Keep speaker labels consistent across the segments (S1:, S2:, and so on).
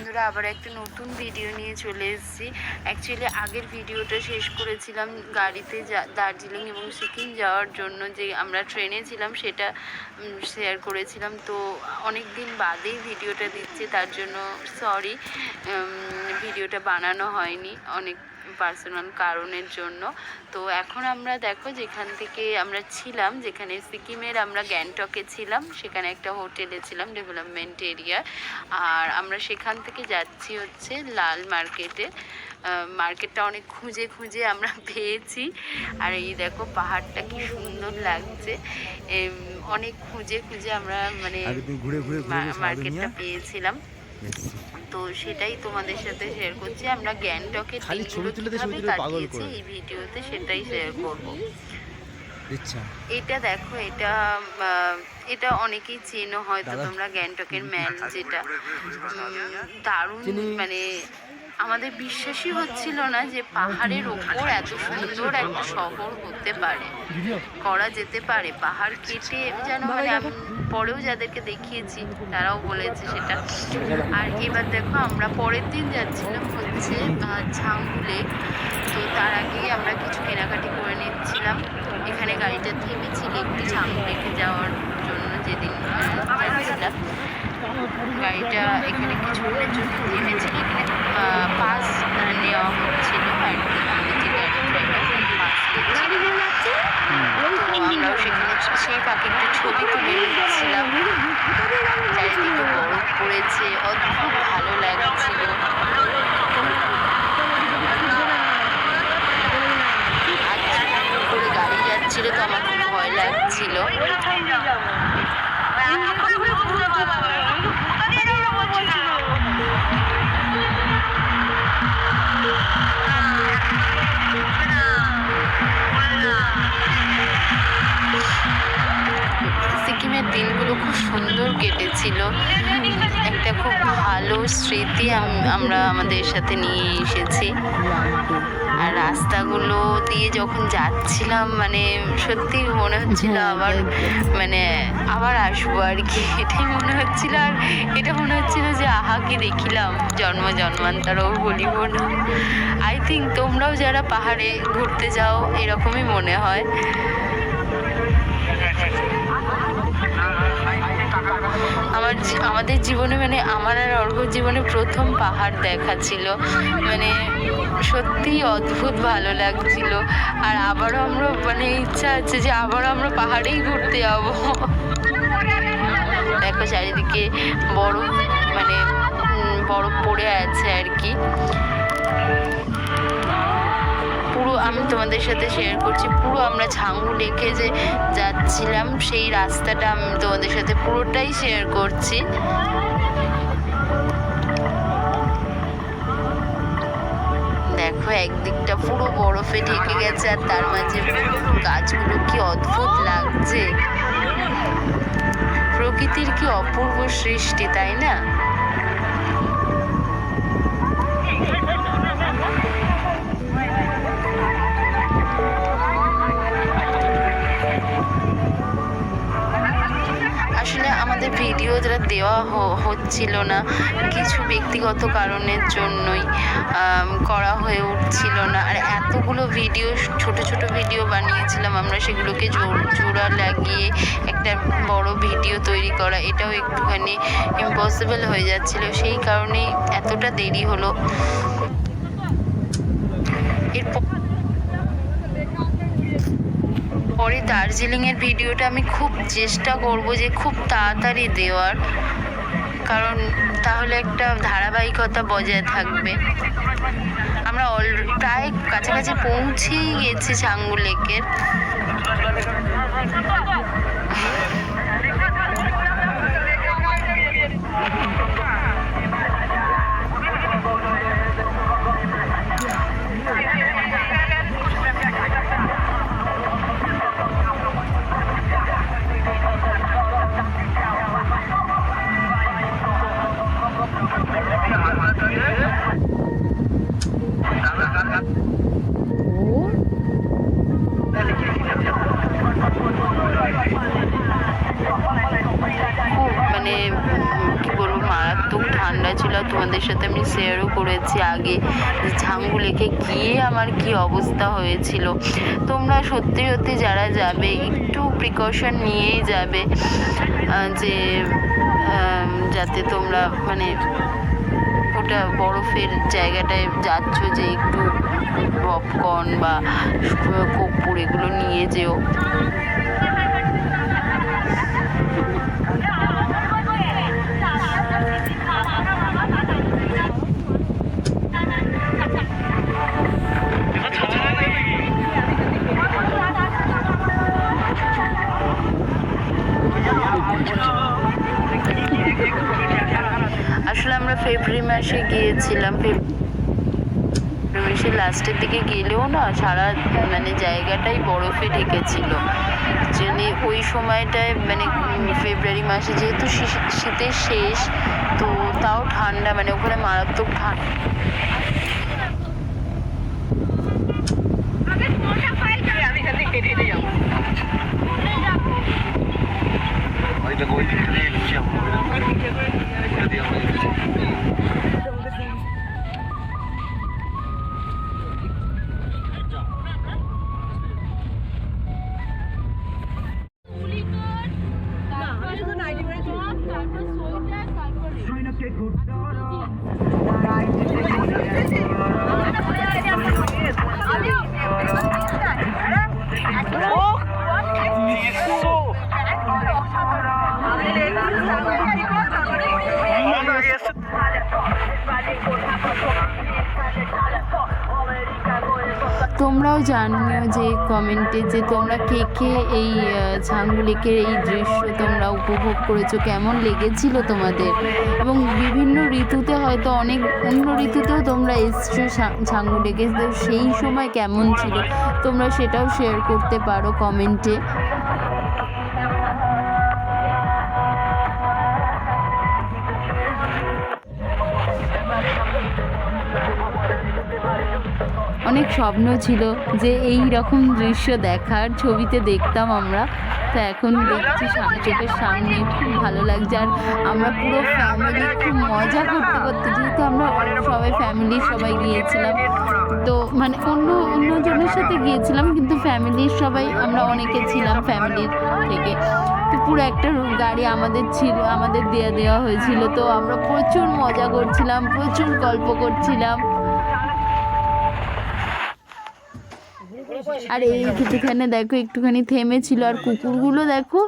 S1: বন্ধুরা, আবার একটা নতুন ভিডিও নিয়ে চলে এসেছি। অ্যাকচুয়ালি আগের ভিডিওটা শেষ করেছিলাম গাড়িতে দার্জিলিং এবং সিকিম যাওয়ার জন্য, যে আমরা ট্রেনে ছিলাম সেটা শেয়ার করেছিলাম। তো অনেক দিন বাদেই ভিডিওটা দিচ্ছি, তার জন্য সরি, ভিডিওটা বানানো হয়নি অনেক পার্সোনাল কারণের জন্য। তো এখন আমরা দেখো, যেখান থেকে আমরা ছিলাম, যেখানে সিকিমের আমরা গ্যাংটকে ছিলাম, সেখানে একটা হোটেলে ছিলাম ডেভেলপমেন্ট এরিয়া। আর আমরা সেখান থেকে যাচ্ছি হচ্ছে লাল মার্কেটে। মার্কেটটা অনেক খুঁজে খুঁজে আমরা পেয়েছি। আর এই দেখো পাহাড়টা কি সুন্দর লাগছে। অনেক খুঁজে খুঁজে আমরা মানে মার্কেটটা পেয়েছিলাম। তো সেটাই তোমাদের সাথে শেয়ার করছি। আমরা গ্যাংটকের দিনগুলো কিভাবে কাটিয়েছি এই ভিডিওতে সেটাই শেয়ার করব। এটা দেখো, এটা অনেকেই চেনো হয়তো তোমরা, গ্যাংটকের ম্যাল, যেটা দারুণ। মানে আমাদের বিশ্বাসই হচ্ছিল না যে পাহাড়ের ওপর এত সুন্দর একটা শহর হতে পারে, করা যেতে পারে। পাহাড় কেটে যেন, মানে আমি পরেও যাদেরকে দেখিয়েছি তারাও বলেছে সেটা। আর এবার দেখো, আমরা পরের দিন যাচ্ছিলাম হচ্ছে ঝাঙ্গু লেক। তো তার আগেই আমরা কিছু কেনাকাটি করে নিচ্ছিলাম। এখানে গাড়িটা থেমেছিল একটু ঝাঙ্গু লেকে যাওয়ার জন্য, যেদিন যাচ্ছিলাম। গাড়িটা এখানে কিছুক্ষণের জন্য থেমেছিল, এখানে পাস নেওয়া হচ্ছিল আর কি। আমাদের যে গাড়ি ড্রাইভার পাস নিচ্ছিল, তো আমরাও সেখানে সেই ফাঁকে একটু ছবি তুলে নিচ্ছিলাম। চারিদিকে বরফ পড়েছে, অদ্ভুত ভালো লাগছিল। করে গাড়ি যাচ্ছিল, তো আমার খুব ভয় লাগছিল। সিকিমের দিনগুলো খুব সুন্দর কেটেছিল। একটা খুব ভালো স্মৃতি আমরা আমাদের সাথে নিয়ে এসেছি। আর রাস্তাগুলো দিয়ে যখন যাচ্ছিলাম, মানে সত্যি মনে হচ্ছিল আবার আসবো আর কি, এটাই মনে হচ্ছিল। আর এটা মনে হচ্ছিল যে আহা কি দেখিলাম, জন্ম জন্মান্তরও বলিব না। আই থিঙ্ক তোমরাও যারা পাহাড়ে ঘুরতে যাও এরকমই মনে হয়। আমাদের জীবনে, মানে আমার আর অর্ঘ্যর জীবনে প্রথম পাহাড় দেখা ছিল। মানে সত্যিই অদ্ভুত ভালো লাগছিল। আর আবারও আমরা, মানে ইচ্ছা আছে যে আবারও আমরা পাহাড়েই ঘুরতে যাবো। দেখো চারিদিকে বরফ, মানে বরফ পড়ে আছে আর কি। পুরো আমি তোমাদের সাথে শেয়ার করছি, পুরো আমরা ঝাঙ্গু লেকে যে যাচ্ছিলাম সেই রাস্তাটা আমি তোমাদের সাথে পুরোটাই শেয়ার করছি। দেখো একদিকটা পুরো বরফে ঢেকে গেছে, আর তার মাঝে গাছগুলো কি অদ্ভুত লাগছে। প্রকৃতির কি অপূর্ব সৃষ্টি, তাই না? আসলে আমাদের ভিডিওটা দেওয়া হচ্ছিল না, কিছু ব্যক্তিগত কারণের জন্যই করা হয়ে উঠছিল না। আর এতগুলো ভিডিও, ছোট ছোট ভিডিও বানিয়েছিলাম আমরা, সেগুলোকে জোড়া লাগিয়ে একটা বড় ভিডিও তৈরি করা, এটাও একটুখানি ইম্পসিবল হয়ে যাচ্ছিল। সেই কারণেই এতটা দেরি হলো। পরে দার্জিলিংয়ের ভিডিওটা আমি খুব চেষ্টা করব যে খুব তাড়াতাড়ি দেওয়ার, কারণ তাহলে একটা ধারাবাহিকতা বজায় থাকবে। আমরা প্রায় কাছাকাছি পৌঁছেই গেছি ঝাঙ্গু লেকের। ঠান্ডা ছিল। আর তোমাদের সাথে আমি শেয়ারও করেছি আগে যে ছাঙ্গু লেকে গিয়ে আমার কি অবস্থা হয়েছিল। তোমরা সত্যি সত্যি যারা যাবে একটু প্রিকশন নিয়েই যাবে, যে যাতে তোমরা মানে ওটা বরফের জায়গাটায় যাচ্ছ যে একটু পপকর্ন বা কর্পূর এগুলো নিয়ে যেও। আসলে আমরা ফেব্রুয়ারি মাসে গিয়েছিলাম, ফেব্রুয়ারি মাসের লাস্টের দিকে গেলেও না সারা মানে জায়গাটাই বরফে ঢেকেছিল। জন্য ওই সময়টায় মানে ফেব্রুয়ারি মাসে যেহেতু শীতের শেষ, তো তাও ঠান্ডা, মানে ওখানে মারাত্মক ঠান্ডা। তোমরাও জানিও যে কমেন্টে যে তোমরা কে কে এই ছাঙ্গু লেকের এই দৃশ্য তোমরা উপভোগ করেছো, কেমন লেগেছিল তোমাদের। এবং বিভিন্ন ঋতুতে হয়তো অনেক অন্য ঋতুতেও তোমরা এসছো ছাঙ্গু লেকে, তো সেই সময় কেমন ছিল তোমরা সেটাও শেয়ার করতে পারো কমেন্টে। অনেক স্বপ্ন ছিল যে এই রকম দৃশ্য দেখার, ছবিতে দেখতাম আমরা, তো এখন দেখছি চোখের সামনে, খুব ভালো লাগছে। আর আমরা পুরো ফ্যামিলি খুব মজা করতে করতে, যেহেতু আমরা সবাই ফ্যামিলির সবাই গিয়েছিলাম, তো মানে অন্য জনের সাথে গিয়েছিলাম কিন্তু ফ্যামিলির সবাই আমরা অনেকে ছিলাম ফ্যামিলির থেকে, তো পুরো একটা গাড়ি আমাদের ছিল, আমাদের দেওয়া হয়েছিল। তো আমরা প্রচুর মজা করছিলাম, প্রচুর গল্প করছিলাম। আর এইখানে দেখো একটুখানি থেমেছিল, আর কুকুরগুলো দেখো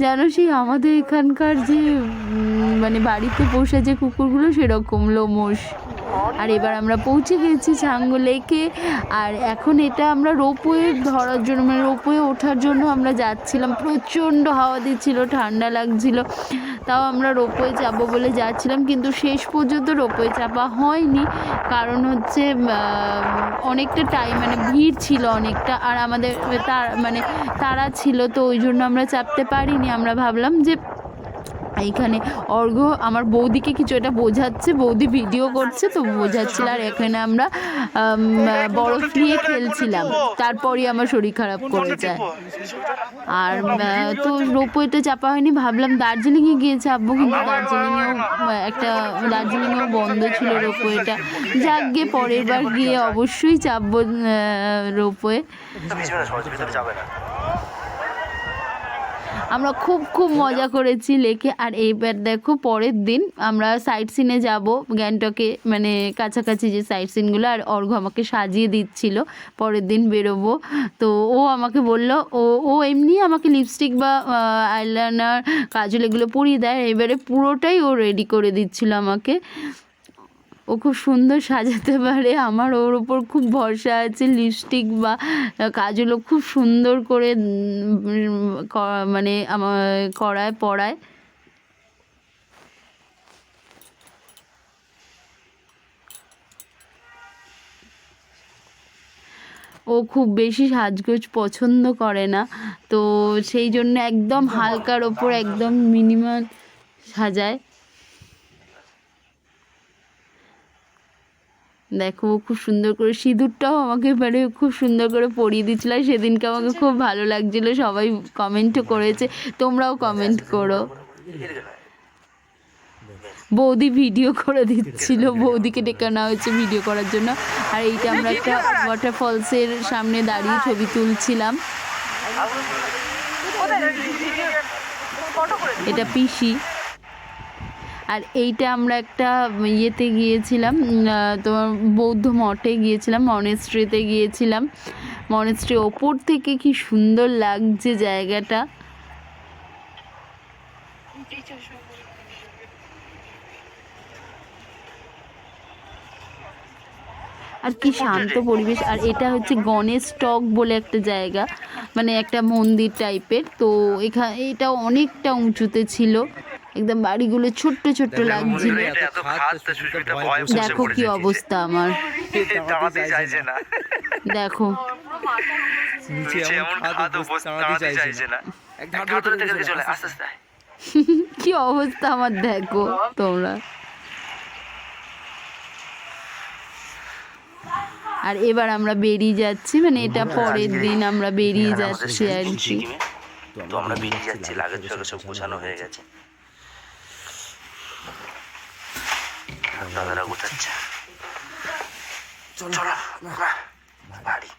S1: যেন সেই আমাদের এখানকার যে মানে বাড়িতে পোষা যে কুকুরগুলো সেরকম লোমশ। আর এবার আমরা পৌঁছে গেছি ছাঙ্গু লেকে। আর এখন এটা আমরা রোপওয়ে ধরার জন্য, মানে রোপওয়ে ওঠার জন্য আমরা যাচ্ছিলাম। প্রচণ্ড হাওয়া দিচ্ছিল, ঠান্ডা লাগছিল, তাও আমরা রোপওয়ে চাপবো বলে যাচ্ছিলাম, কিন্তু শেষ পর্যন্ত রোপওয়ে চাপা হয়নি। কারণ হচ্ছে অনেকটা টাইম, মানে ভিড় ছিল অনেকটা, আর আমাদের তারা ছিল, তো ওই জন্য আমরা চাপতে পারিনি। আমরা ভাবলাম যে এইখানে অর্ঘ্য আমার বৌদিকে কিছু এটা বোঝাচ্ছে, বৌদি ভিডিও করছে তো বোঝাচ্ছিল, আর এখানে আমরা বরফ নিয়ে খেলছিলাম। তারপরই আমার শরীর খারাপ করে যায়। আর তো রোপওয়েটা চাপা হয়নি, ভাবলাম দার্জিলিংয়ে গিয়ে চাপবো, কিন্তু দার্জিলিংয়েও বন্ধ ছিল রোপওয়েটা। যাক গিয়ে পরের বার গিয়ে অবশ্যই চাপবো রোপওয়ে। আমরা খুব মজা করেছি লেকে। আর এইবার দেখো পরের দিন আমরা সাইট সিনে যাব গ্যাংটকে, মানে কাছাকাছি যে সাইট সিনগুলো, আর অর্ঘ্য আমাকে সাজিয়ে দিচ্ছিল, পরের দিন বেরোবো। তো ও আমাকে বললো, ও এমনি আমাকে লিপস্টিক বা আইলাইনার, কাজল এগুলো পরিয়ে দেয়, এবারে পুরোটাই ও রেডি করে দিচ্ছিল আমাকে। ও খুব সুন্দর সাজাতে পারে, আমার ওর ওপর খুব ভরসা আছে। লিপস্টিক বা কাজলও খুব সুন্দর করে মানে আমার পরায়। ও খুব বেশি সাজগোজ পছন্দ করে না, তো সেই জন্য একদম হালকার ওপর একদম মিনিমাল সাজায়। দেখো খুব সুন্দর করে সিঁদুরটাও আমাকে মানে খুব সুন্দর করে পরিয়ে দিচ্ছিল, সেদিনকে আমাকে খুব ভালো লাগছিলো। সবাই কমেন্টও করেছে, তোমরাও কমেন্ট করো। বৌদি ভিডিও করে দিচ্ছিল, বৌদিকে ডেকে নেওয়া হয়েছে ভিডিও করার জন্য। আর এইটা আমরা একটা ওয়াটারফলসের সামনে দাঁড়িয়ে ছবি তুলছিলাম। এটা পিসি। আর এইটা আমরা একটা ইয়েতে গিয়েছিলাম, তোমার বৌদ্ধ মঠে গিয়েছিলাম, মনেস্ট্রিতে গিয়েছিলাম। মনেস্ট্রি ওপর থেকে কি সুন্দর লাগছে জায়গাটা। আর কি শান্ত পরিবেশ। আর এটা হচ্ছে গণেশ টক বলে একটা জায়গা, মানে একটা মন্দির টাইপের। তো এখানে এটা অনেকটা উঁচুতে ছিল, একদম বাড়িগুলো ছোট্ট ছোট্ট লাগছিল। দেখো কি অবস্থা আমার, দেখো কি অবস্থা আমার, দেখো তোমরা। আর এবার আমরা বেরিয়ে যাচ্ছি, মানে এটা পরের দিন আমরা বেরিয়ে যাচ্ছি আর কি।
S2: তো আমরা বেরিয়ে যাচ্ছি, লাগেজ সব গোছানো হয়ে গেছে, দাদারা গোছাচ্ছে। চলো বাড়ি।